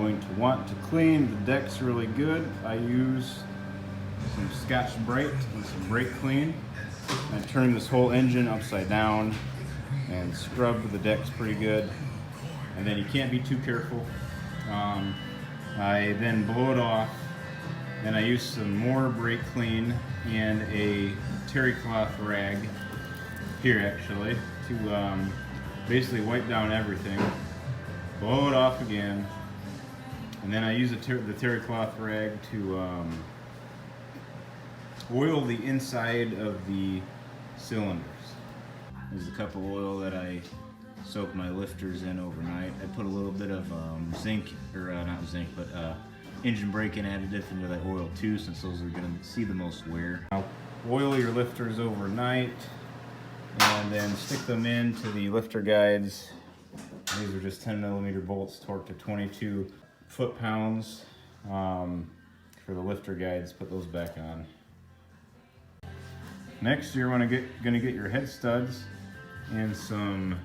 going to want to clean the decks really good, I use some Scotch-Brite and some brake clean. I turn this whole engine upside down and scrub the decks pretty good. And then you can't be too careful. I then blow it off. Then I use some more brake clean and a terry cloth rag, here actually, to basically wipe down everything. Blow it off again. And then I use the terry cloth rag to oil the inside of the cylinders. There's a cup of oil that I soak my lifters in overnight. I put a little bit of zinc, or not zinc, but engine braking additive into that oil too, since those are going to see the most wear. Now, oil your lifters overnight and then stick them into the lifter guides. These are just 10mm bolts torqued to 22 foot-pounds for the lifter guides. Put those back on. Next, you're going to get your head studs and some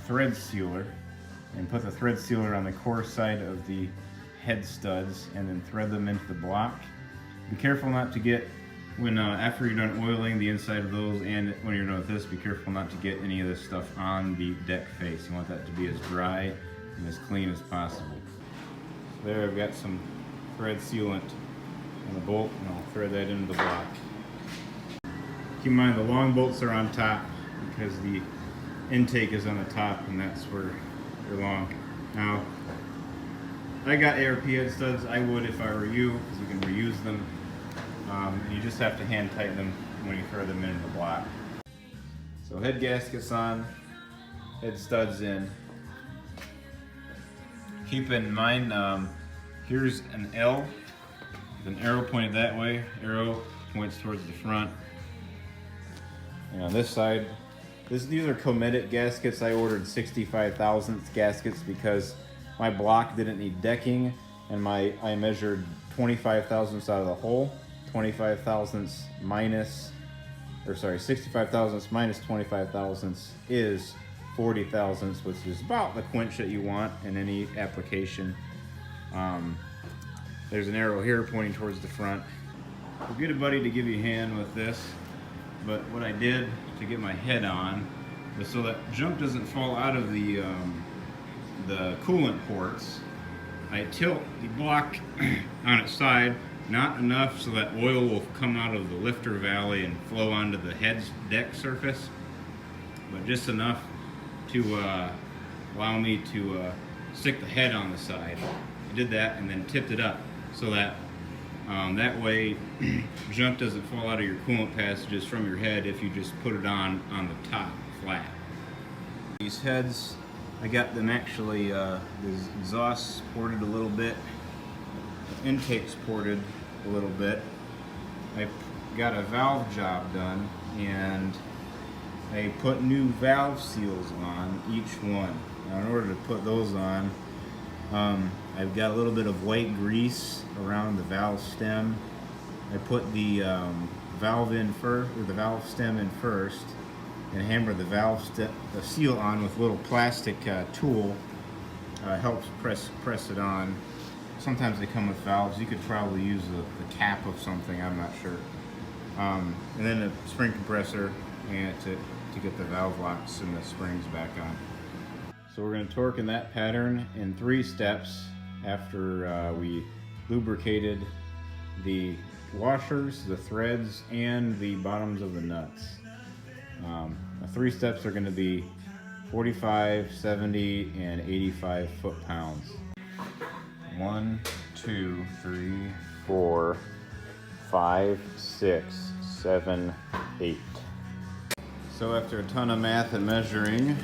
thread sealer, and put the thread sealer on the core side of the head studs and then thread them into the block. Be careful not to get, when after you're done oiling the inside of those, and when you're done with this, be careful not to get any of this stuff on the deck face. You want that to be as dry and as clean as possible. So there, I've got some thread sealant on the bolt, and I'll thread that into the block. Keep in mind the long bolts are on top because the intake is on the top, and that's where they're long. Now, I got ARP head studs. I would if I were you, because you can reuse them. And you just have to hand tighten them when you throw them into the block. So head gaskets on, head studs in. Keep in mind, here's an L with an arrow pointed that way. Arrow points towards the front. And on this side, these are Cometic gaskets. I ordered 65 thousandths gaskets because my block didn't need decking, and I measured 25 thousandths out of the hole. 25 thousandths minus, or sorry, 65 thousandths minus 25 thousandths is 40 thousandths, which is about the quench that you want in any application. There's an arrow here pointing towards the front. We'll get a buddy to give you a hand with this, but what I did to get my head on was so that junk doesn't fall out of the coolant ports. I tilt the block on its side, not enough so that oil will come out of the lifter valley and flow onto the head's deck surface, but just enough to allow me to stick the head on the side. I did that and then tipped it up so that that way junk doesn't fall out of your coolant passages from your head if you just put it on the top flat. These heads, I got them actually, the exhaust ported a little bit, the intake's ported a little bit. I got a valve job done and I put new valve seals on each one. Now in order to put those on, I've got a little bit of white grease around the valve stem. I put the valve in first, or the valve stem in first, and hammer the seal on with a little plastic tool. Helps press it on. Sometimes they come with valves. You could probably use the cap of something, I'm not sure. And then a spring compressor and to get the valve locks and the springs back on. So we're going to torque in that pattern in 3 steps after we lubricated the washers, the threads, and the bottoms of the nuts. The 3 steps are going to be 45, 70, and 85 foot-pounds. 1, 2, 3, 4, 5, 6, 7, 8. So after a ton of math and measuring,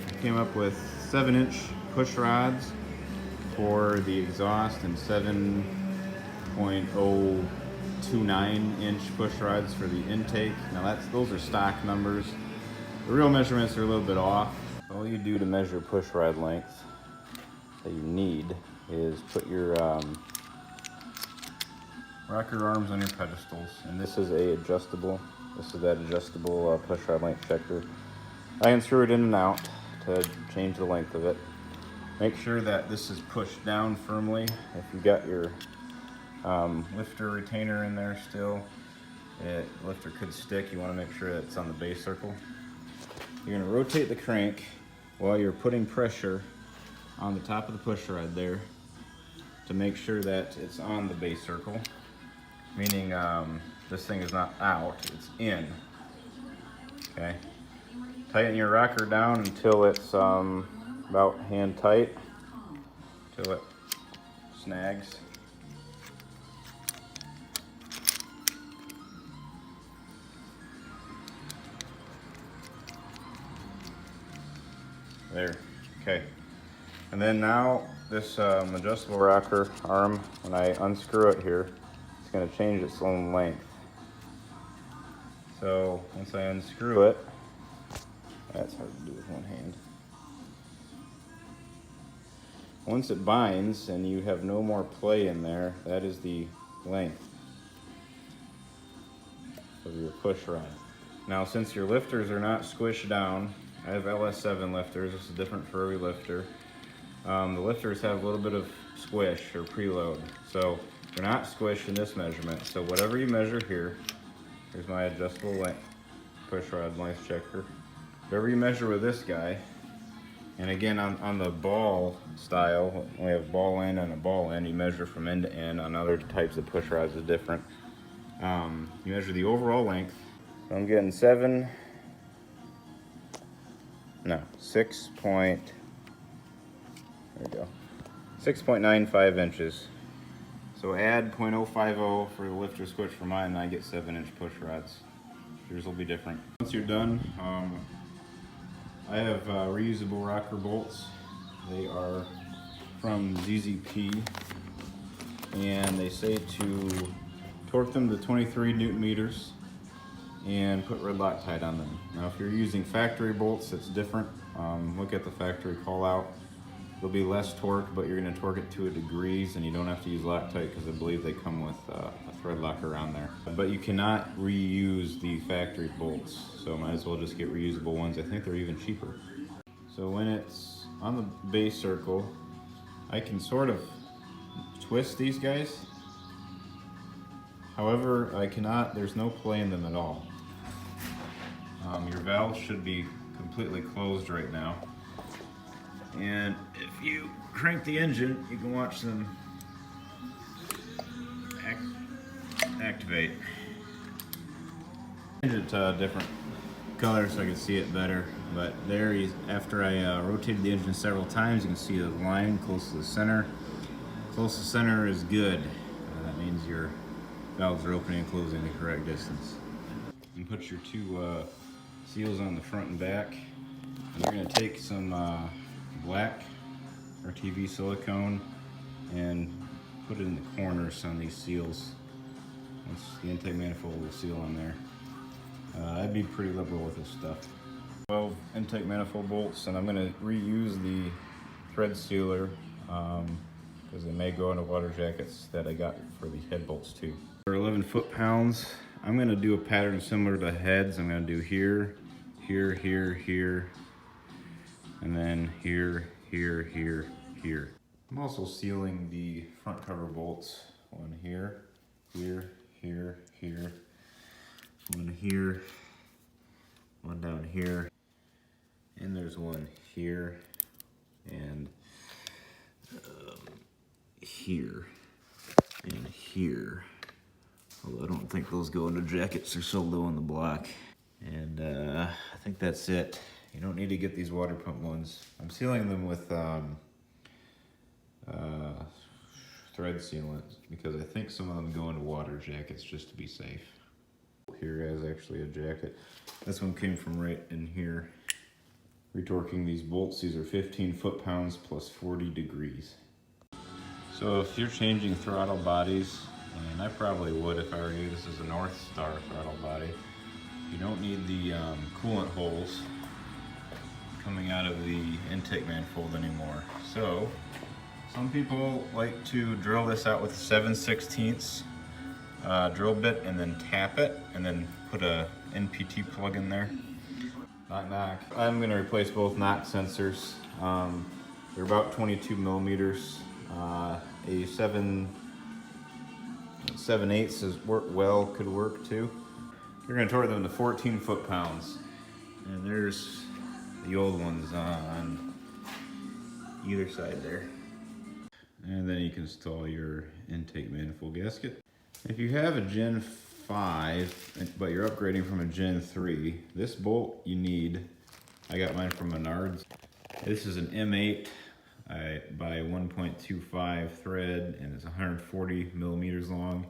I came up with 7-inch push rods for the exhaust and 7.029-inch push rods for the intake. Now those are stock numbers. The real measurements are a little bit off. All you do to measure push rod length that you need is put your rocker arms on your pedestals, and this is that adjustable push rod length checker. I can screw it in and out to change the length of it. Make sure that this is pushed down firmly. If you got your lifter retainer in there still, the lifter could stick. You want to make sure that it's on the base circle. You're going to rotate the crank while you're putting pressure on the top of the push rod there to make sure that it's on the base circle, meaning this thing is not out, it's in. Okay. Tighten your rocker down until it's about hand tight, until it snags. There, okay. And then now this adjustable rocker arm, when I unscrew it here, it's going to change its own length. So once I unscrew it, that's hard to do with one hand. Once it binds and you have no more play in there, that is the length of your push rod. Now since your lifters are not squished down, I have LS7 lifters, this is different for every lifter. The lifters have a little bit of squish or preload, so they're not squished in this measurement. So whatever you measure here, here's my adjustable length push rod length checker. Whatever you measure with this guy, and again on the ball style, we have ball end and a ball end. You measure from end to end. On other types of push rods is different. You measure the overall length. So I'm getting 6.95 inches. So add 0.050 for the lifter switch for mine, and I get 7-inch push rods. Yours will be different. Once you're done, I have reusable rocker bolts. They are from ZZP, and they say to torque them to 23 Newton meters and put red Loctite on them. Now if you're using factory bolts, it's different. Look at the factory call out. There'll be less torque, but you're going to torque it to a degrees, and you don't have to use Loctite because I believe they come with a thread locker on there. But you cannot reuse the factory bolts, so might as well just get reusable ones. I think they're even cheaper. So when it's on the base circle, I can sort of twist these guys. However, I cannot, there's no play in them at all. Your valve should be completely closed right now. And if you crank the engine, you can watch them activate. Change it to a different color so I can see it better. But there, after I rotated the engine several times, you can see the line close to the center. Close to the center is good. That means your valves are opening and closing the correct distance. You put your two seals on the front and back. And you're going to take some black RTV silicone and put it in the corners on these seals. Once the intake manifold will seal on there. I'd be pretty liberal with this stuff. 12 intake manifold bolts, and I'm going to reuse the thread sealer because they may go into water jackets that I got for the head bolts too. For 11 foot-pounds, I'm going to do a pattern similar to heads. I'm going to do here, here, here, here, and then here, here, here, here. I'm also sealing the front cover bolts. One here, here, here, here, one here, one down here, and there's one here, and here, and here. Although I don't think those go into jackets, they're so low on the block. And I think that's it. You don't need to get these water pump ones. I'm sealing them with thread sealant because I think some of them go into water jackets just to be safe. Here is actually a jacket. This one came from right in here. Retorquing these bolts, these are 15 foot-pounds plus 40 degrees. So if you're changing throttle bodies, and I probably would if I were you, this is a North Star throttle body. You don't need the coolant holes coming out of the intake manifold anymore. So some people like to drill this out with a 7/16 drill bit and then tap it and then put a NPT plug in there. Knock knock. I'm going to replace both knock sensors. They're about 22 millimeters. A 7/8 is could work too. You're gonna torque them to 14 foot-pounds. And there's the old ones on either side there. And then you can install your intake manifold gasket. If you have a Gen 5, but you're upgrading from a Gen 3, this bolt you need, I got mine from Menards. This is an M8 by 1.25 thread, and it's 140 millimeters long.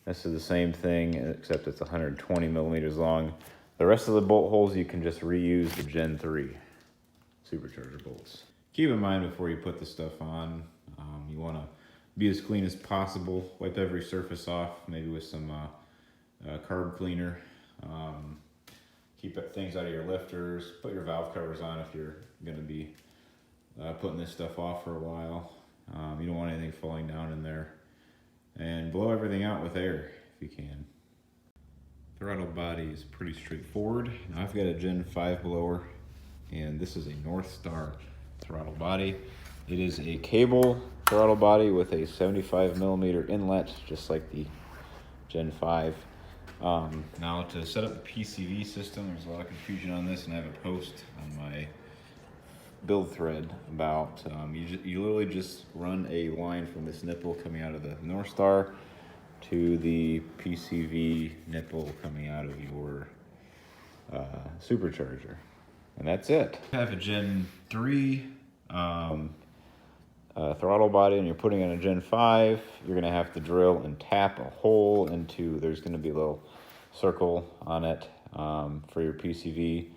This is the same thing, except it's 120 millimeters long. The rest of the bolt holes, you can just reuse the Gen 3 Supercharger bolts. Keep in mind before you put the stuff on, you want to be as clean as possible. Wipe every surface off, maybe with some carb cleaner. Keep things out of your lifters. Put your valve covers on if you're going to be putting this stuff off for a while. You don't want anything falling down in there. And blow everything out with air if you can. Throttle body is pretty straightforward. Now I've got a Gen 5 blower, and this is a North Star throttle body. It is a cable throttle body with a 75 millimeter inlet, just like the Gen 5. Now to set up the PCV system, there's a lot of confusion on this, and I have a post on my build thread about you literally just run a line from this nipple coming out of the North Star to the PCV nipple coming out of your Supercharger, and that's it. I have a Gen 3 throttle body, and you're putting in a Gen 5, you're going to have to drill and tap a hole into, there's going to be a little circle on it for your PCV.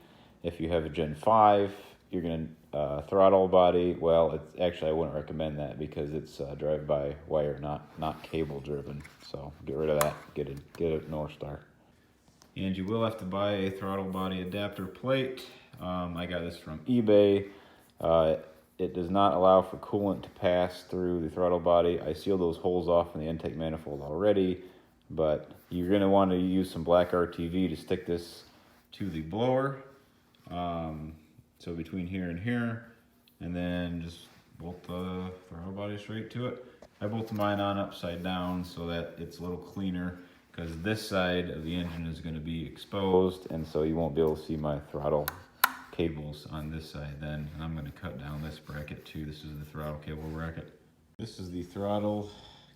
If you have a Gen 5, you're going to throttle body, well, it's actually, I wouldn't recommend that because it's drive-by-wire, not cable driven. So get rid of that, get a North Star. And you will have to buy a throttle body adapter plate. I got this from eBay. It does not allow for coolant to pass through the throttle body. I sealed those holes off in the intake manifold already, but you're going to want to use some black RTV to stick this to the blower. So between here, and then just bolt the throttle body straight to it. I bolted mine on upside down so that it's a little cleaner, because this side of the engine is going to be exposed, and so you won't be able to see my throttle cables on this side then. And I'm going to cut down this bracket too. This is the throttle cable bracket. This is the throttle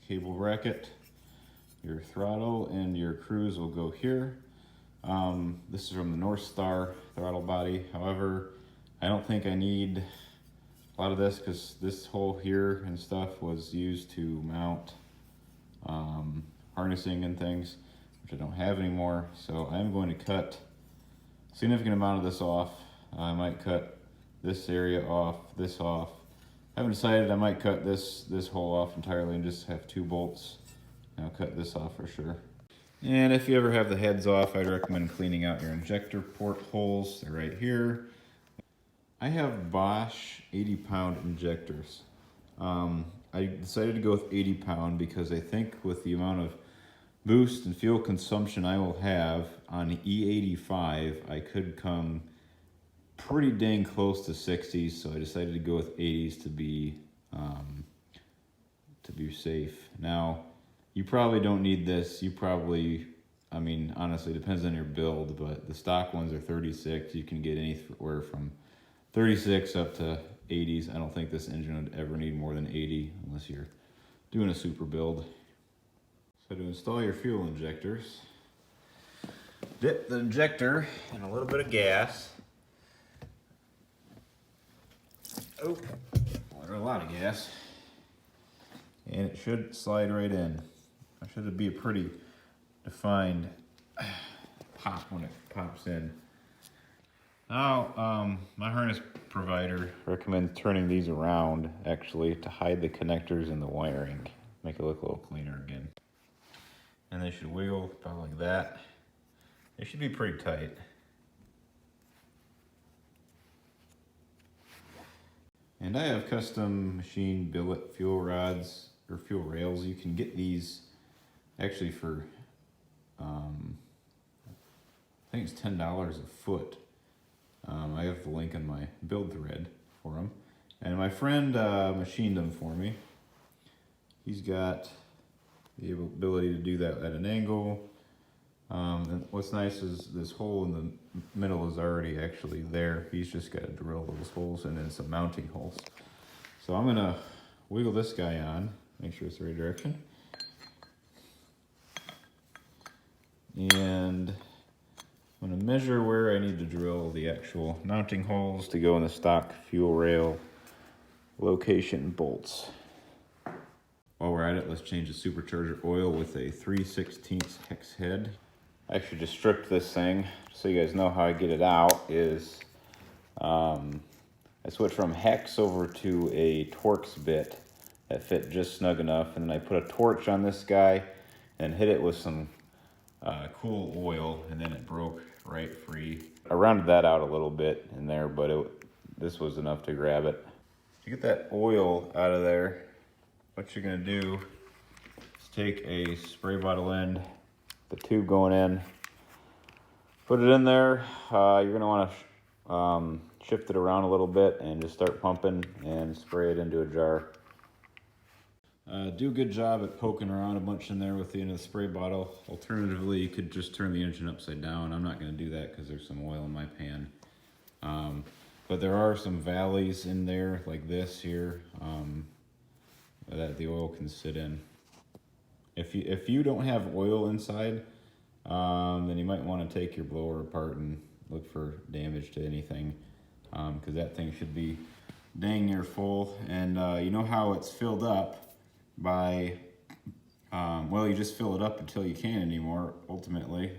cable bracket. Your throttle and your cruise will go here. This is from the North Star throttle body. However, I don't think I need a lot of this, because this hole here and stuff was used to mount harnessing and things, which I don't have anymore. So I'm going to cut a significant amount of this off. I might cut this area off, this off. I haven't decided. I might cut this hole off entirely and just have 2 bolts. I'll cut this off for sure. And if you ever have the heads off, I'd recommend cleaning out your injector port holes. They're right here. I have Bosch 80-pound injectors. I decided to go with 80-pound because I think with the amount of boost and fuel consumption I will have on E85, I could come pretty dang close to 60s, so I decided to go with 80s to be safe. Now, you probably don't need this. You probably, I mean, honestly, it depends on your build, but the stock ones are 36. You can get anywhere from 36 up to 80s. I don't think this engine would ever need more than 80 unless you're doing a super build. So to install your fuel injectors, dip the injector in a little bit of gas. Oh, or a lot of gas. And it should slide right in. It should be a pretty defined pop when it pops in. Now, my harness provider recommends turning these around, actually, to hide the connectors and the wiring. Make it look a little cleaner again. And they should wiggle about like that. They should be pretty tight. And I have custom machine billet fuel rods or fuel rails. You can get these actually for, I think it's $10 a foot. I have the link on my build thread for them. And my friend machined them for me. He's got the ability to do that at an angle. And what's nice is this hole in the middle is already actually there. He's just got to drill those holes and then some mounting holes. So I'm gonna wiggle this guy on, make sure it's the right direction. And I'm gonna measure where I need to drill the actual mounting holes to go in the stock fuel rail location bolts. While we're at it, let's change the supercharger oil with a 3/16 hex head. I actually just stripped this thing, so you guys know how I get it out is, I switched from hex over to a Torx bit that fit just snug enough, and then I put a torch on this guy and hit it with some cool oil, and then it broke right free. I rounded that out a little bit in there, but this was enough to grab it. To get that oil out of there, what you're gonna do is take a spray bottle end, the tube going in, put it in there. You're gonna wanna shift it around a little bit and just start pumping and spray it into a jar. Do a good job at poking around a bunch in there with the end of the spray bottle. Alternatively, you could just turn the engine upside down. I'm not gonna do that because there's some oil in my pan. But there are some valleys in there like this here that the oil can sit in. If you don't have oil inside, then you might want to take your blower apart and look for damage to anything, because that thing should be dang near full. And you know how it's filled up by, well, you just fill it up until you can't anymore, ultimately.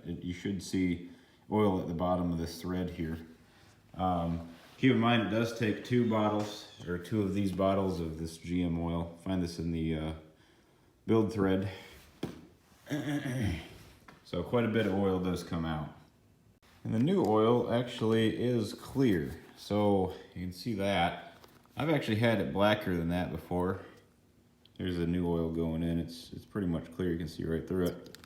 You should see oil at the bottom of this thread here. Keep in mind it does take two of these bottles of this GM oil. Find this in the build thread. So quite a bit of oil does come out. And the new oil actually is clear. So you can see that. I've actually had it blacker than that before. Here's the new oil going in. It's pretty much clear. You can see right through it.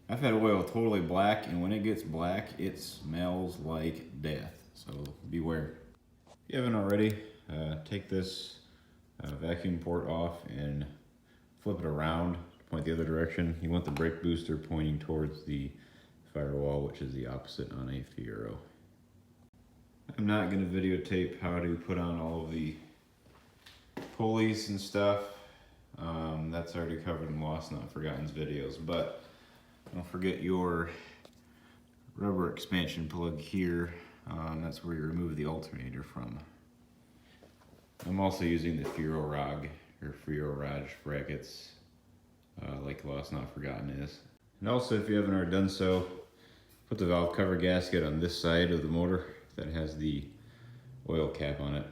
I've had oil totally black, and when it gets black, it smells like death. So beware. If you haven't already, take this vacuum port off and flip it around, point the other direction. You want the brake booster pointing towards the firewall, which is the opposite on a Fiero. I'm not going to videotape how to put on all of the pulleys and stuff. That's already covered in Lost Not Forgotten's videos, but don't forget your rubber expansion plug here. That's where you remove the alternator from. I'm also using the FieroRod or FieroRod brackets, like Lost Not Forgotten is. And also, if you haven't already done so, put the valve cover gasket on this side of the motor that has the oil cap on it.